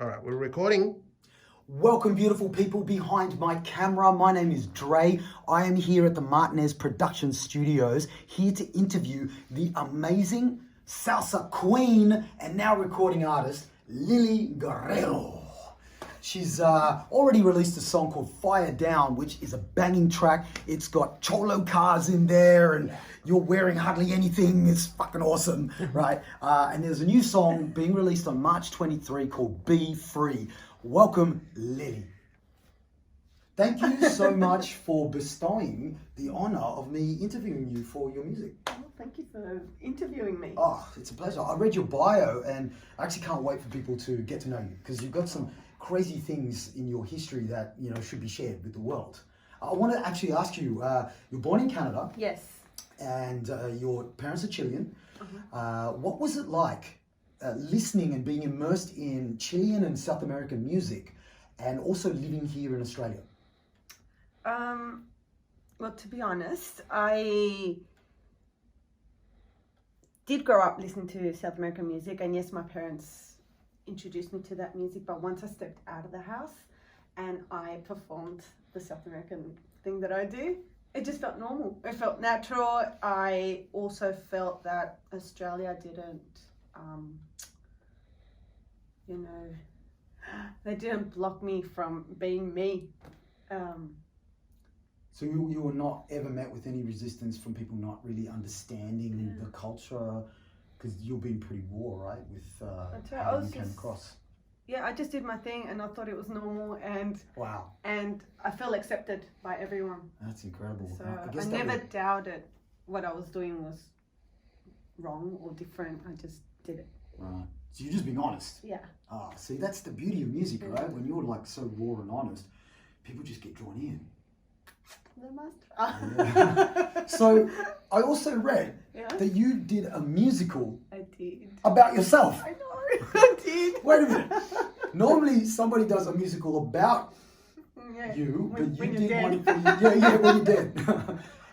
All right, we're recording. Welcome, beautiful people behind my camera. My name is Dre. I am here at the Martinez Production Studios, here to interview the amazing salsa queen and now recording artist, Lily Guerrero. She's already released a song called Fire Down, which is a banging track. It's got cholo cars in there and you're wearing hardly anything. It's fucking awesome, right? And there's a new song being released on March 23 called Be Free. Welcome, Lily. Thank you so much for bestowing the honor of me interviewing you for your music. Well, thank you for interviewing me. Oh, it's a pleasure. I read your bio and I actually can't wait for people to get to know you because you've got some crazy things in your history that, you know, should be shared with the world. I want to actually ask you, you're born in Canada. Yes. And your parents are Chilean. What was it like listening and being immersed in Chilean and South American music and also living here in Australia? Well, to be honest, I did grow up listening to South American music, and yes, my parents introduced me to that music, but once I stepped out of the house and I performed the South American thing that I do, it just felt normal. It felt natural. I also felt that Australia didn't, they didn't block me from being me. So you were not ever met with any resistance from people not really understanding the culture? Because you've been pretty raw, right, with how you came across. Yeah, I just did my thing and I thought it was normal, and wow, and I felt accepted by everyone. That's incredible. So I never doubted what I was doing was wrong or different. I just did it. Right. So you're just being honest. Yeah. Ah, see, that's the beauty of music, right? When you're like so raw and honest, people just get drawn in. The master. Yeah. So I also read that you did a musical. I did. About yourself. I know. I did. Wait a minute. Normally somebody does a musical about you, but you did dead. one for you. Yeah, when you're dead.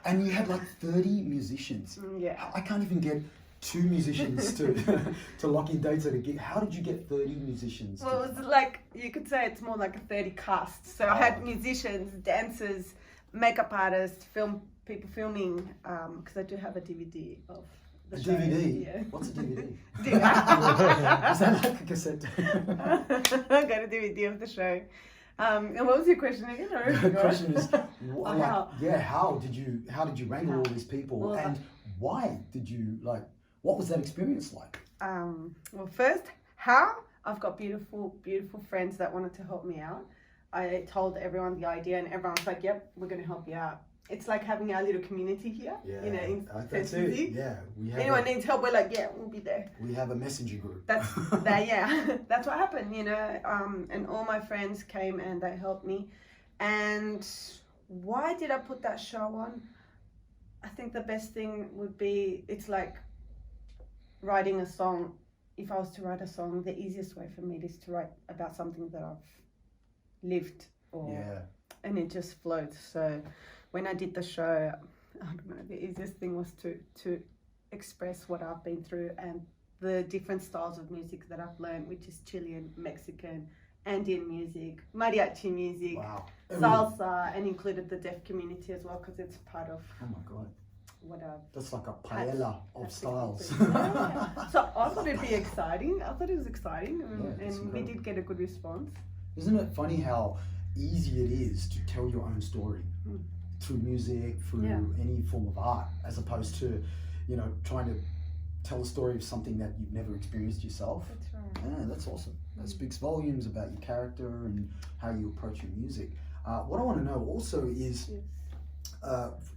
And you had like 30 musicians. Yeah. I can't even get 2 musicians to lock in dates at a gig. How did you get 30 musicians? Well, it was like, you could say it's more like a 30 cast. So I had musicians, dancers, makeup artists, people filming, because I do have a DVD of the show. DVD? Yeah. What's a DVD? Is that like a cassette? I got a DVD of the show. And what was your question again? The question is, how did you wrangle all these people, and why did you what was that experience like? Well, first, how? I've got beautiful, beautiful friends that wanted to help me out. I told everyone the idea and everyone was like, yep, we're going to help you out. It's like having our little community here, in that's it. Yeah, anyone needs help, we're like, yeah, we'll be there. We have a messenger group. That's that, yeah. That's what happened, and all my friends came and they helped me. And why did I put that show on? I think the best thing would be, it's like writing a song. If I was to write a song, the easiest way for me is to write about something that I've lived, and it just flows. So when I did the show, I don't know, the easiest thing was to express what I've been through and the different styles of music that I've learned, which is Chilean, Mexican, Andean music, mariachi music, salsa, and included the deaf community as well, because it's part of oh my god, what I've that's like a paella of styles. So I thought it'd be exciting. I thought it was exciting, and we did get a good response. Isn't it funny how easy it is to tell your own story through music, through any form of art, as opposed to, trying to tell a story of something that you've never experienced yourself? That's right. Yeah, that's awesome. That speaks volumes about your character and how you approach your music. What I want to know also is,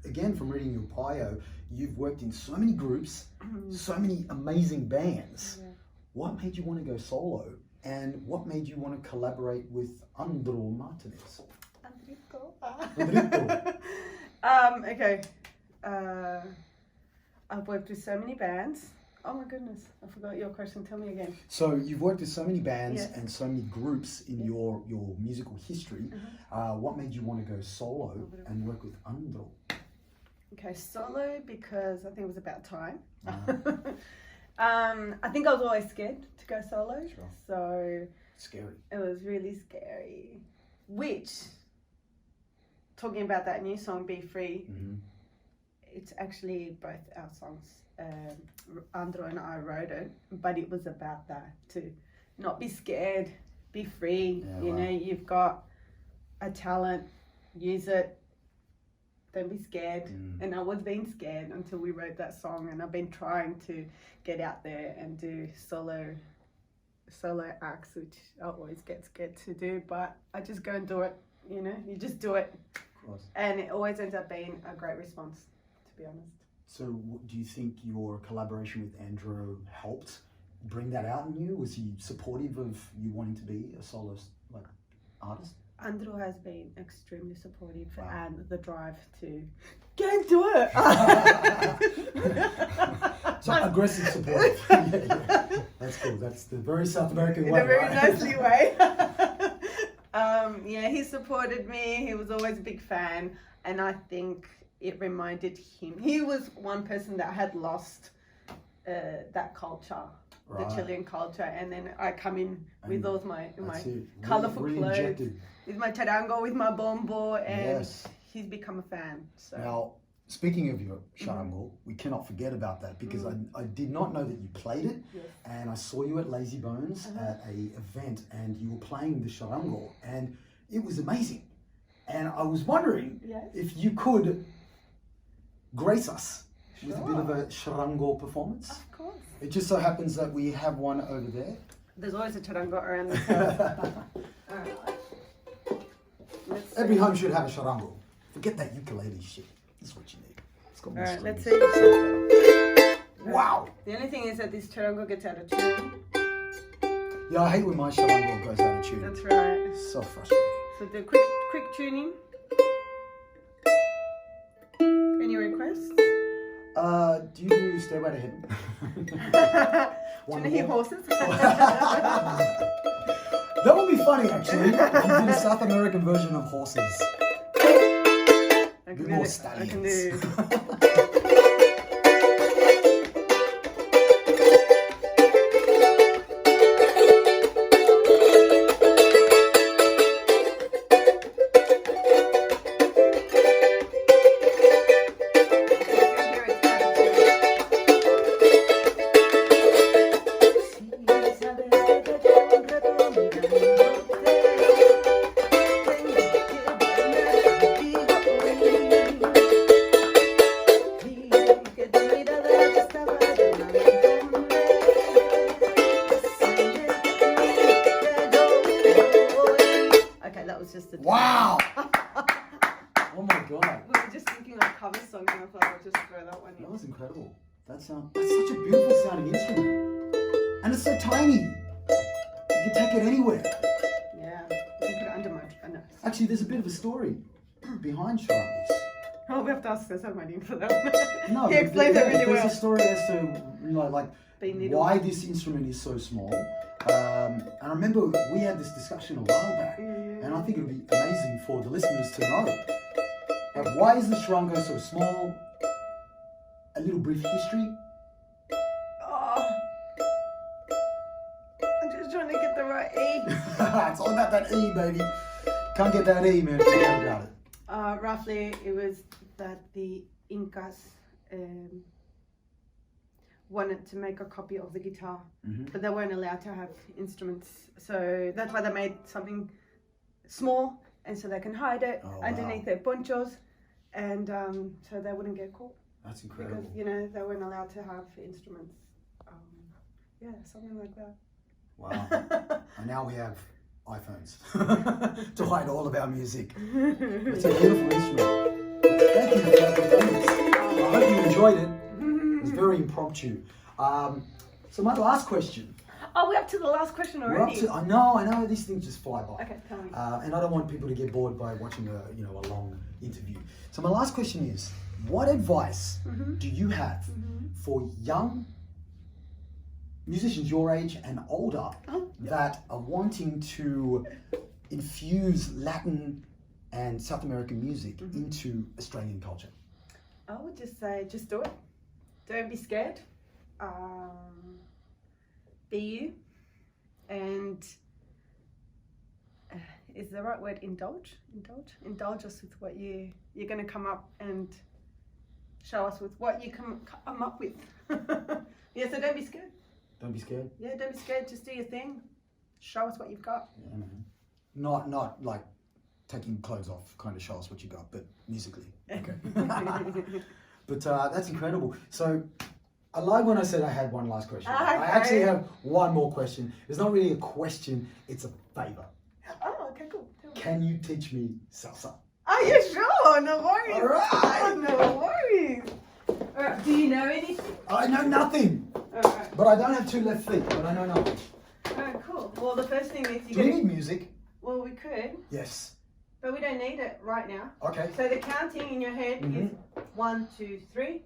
again, from reading your bio, you've worked in so many groups, so many amazing bands. Yeah. What made you want to go solo? And what made you want to collaborate with Martinez? Andrito. Okay. I've worked with so many bands. Oh my goodness, I forgot your question. Tell me again. So you've worked with so many bands and so many groups in your musical history. What made you want to go solo and work with Andro? Okay, solo because I think it was about time. I think I was always scared to go solo. Sure. So Scary. it was really scary. Which, talking about that new song, Be Free, it's actually both our songs. Andro and I wrote it, but it was about that, to not be scared, be free. Yeah, you wow. know, you've got a talent, use it. Don't be scared. And I was being scared until we wrote that song, and I've been trying to get out there and do solo acts, which I always get scared to do, but I just go and do it. You know, you just do it, Of course. and it always ends up being a great response, to be honest. So do you think your collaboration with Andrew helped bring that out in you? Was he supportive of you wanting to be a solo artist? Andrew has been extremely supportive, Wow. and the drive to get into it. So aggressive support. Yeah. That's cool. That's the very South American In way, a very right? nicely way. Yeah, he supported me. He was always a big fan, and I think it reminded him. He was one person that had lost that culture, Right. the Chilean culture, and then I come in with all my That's it. colourful clothes, Re-injected. with my charango, with my bombo, and Yes. he's become a fan. So. Now, speaking of your charango, we cannot forget about that because I did not know that you played it, Yes. and I saw you at Lazy Bones at a event, and you were playing the charango, and it was amazing. And I was wondering Yes. if you could grace us with a bit of Sure. a charango performance. Of course. It just so happens that we have one over there. There's always a charango around the house. Alright. Let's Every see. home should have a charango. Forget that ukulele shit. That's what you need. It's got more Alright, let's strings. see. Wow. The only thing is that this charango gets out of tune. Yeah, I hate when my charango goes out of tune. That's right. So frustrating. So the quick tuning. Any requests? Do you do Stairway to Heaven? Do you want to hear more? horses? That would be funny, actually. If you did a South American version of horses. I Be can more do. stallions. Okay, that was just a. Wow! Oh my god. We were just thinking of cover songs, and I thought I'd just throw that one in. That was incredible. That's such a beautiful sounding instrument. And it's so tiny. You can take it anywhere. Yeah, you can put it under my nose. Actually, there's a bit of a story behind charangos. Oh, we have to ask Cesar Marin for that one. No, He explains it really there's well. a story as to like Being needle. why this instrument is so small. And I remember we had this discussion a while back, and I think it would be amazing for the listeners to know. Like, why is the charango so small? A little brief history. Oh, I'm just trying to get the right E. It's all about that E, baby. Can't get that E, man. Forget about it. Roughly, it was that the Incas wanted to make a copy of the guitar, but they weren't allowed to have instruments. So that's why they made something small, and so they can hide it underneath their ponchos, and so they wouldn't get caught. That's incredible. Because, they weren't allowed to have instruments. Yeah, something like that. Wow. And now we have iPhones to hide all of our music. It's a beautiful instrument. Thank you for that performance. I hope you enjoyed it. It was very impromptu. So my last question. Oh, we're up to the last question We're up already. to, I know, these things just fly by. Okay, tell me. And I don't want people to get bored by watching a long interview. So my last question is, what advice do you have for young musicians your age and older that are wanting to infuse Latin and South American music into Australian culture? I would just say, just do it. Don't be scared. be you, and is the right word indulge us with what you're going to come up and show us with what you come up with. Yeah, so don't be scared. Don't be scared. Yeah, don't be scared. Just do your thing. Show us what you've got. Yeah, man. Not like taking clothes off, kind of show us what you got, but musically. Okay. But that's incredible. So I lied when I said I had one last question. Okay. I actually have one more question. It's not really a question, it's a favor. Oh, okay, cool. Tell me. Can you teach me salsa? Oh, yeah, sure. No worries. All right. Oh, no worries. All right. Do you know anything? I know nothing, All right. but I don't have 2 left feet, but I know nothing. All right, cool. Well, the first thing is Do we need music? Well, we could, Yes. but we don't need it right now. Okay. So the counting in your head Mhm. is 1, 2, 3,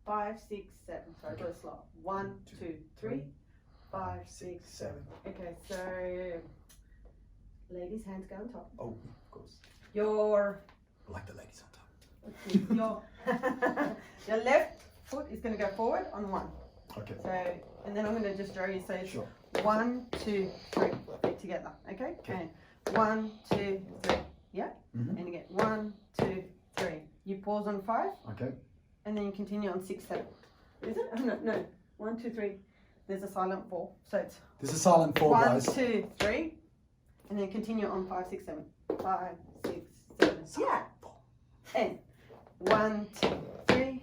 5, 6, 7. Sorry, go slow. 1, 2, 3, 5, 6, 7. Okay, so ladies' hands go on top. Oh, of course. Your I like the ladies on top. your left foot is going to go forward on 1. Okay. So, and then I'm going to just draw you. So it's Sure. 1, 2, 3 feet together. Okay. Okay. And 1, 2, 3. Yeah. Mhm. And you get 1, 2, 3. You pause on 5, Okay. and then you continue on 6, 7. Is it? Oh, no. 1, 2, 3. There's a silent 4. So it's This is silent 4, 1, guys. 2, 3, and then continue on 5, 6, 7. 5, 6, 7. Yeah. And 1, 2, 3,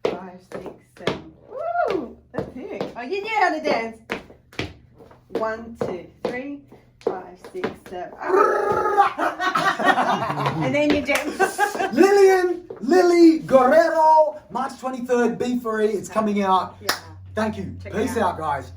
5, 6, 7. Woo! That's it. Oh, you knew how to dance. 1, 2, 3, 5, 6, 7. And then you dance. Lily Guerrero, March 23rd, be free. It's coming out. Yeah. Thank you. Check it Peace out. out, guys.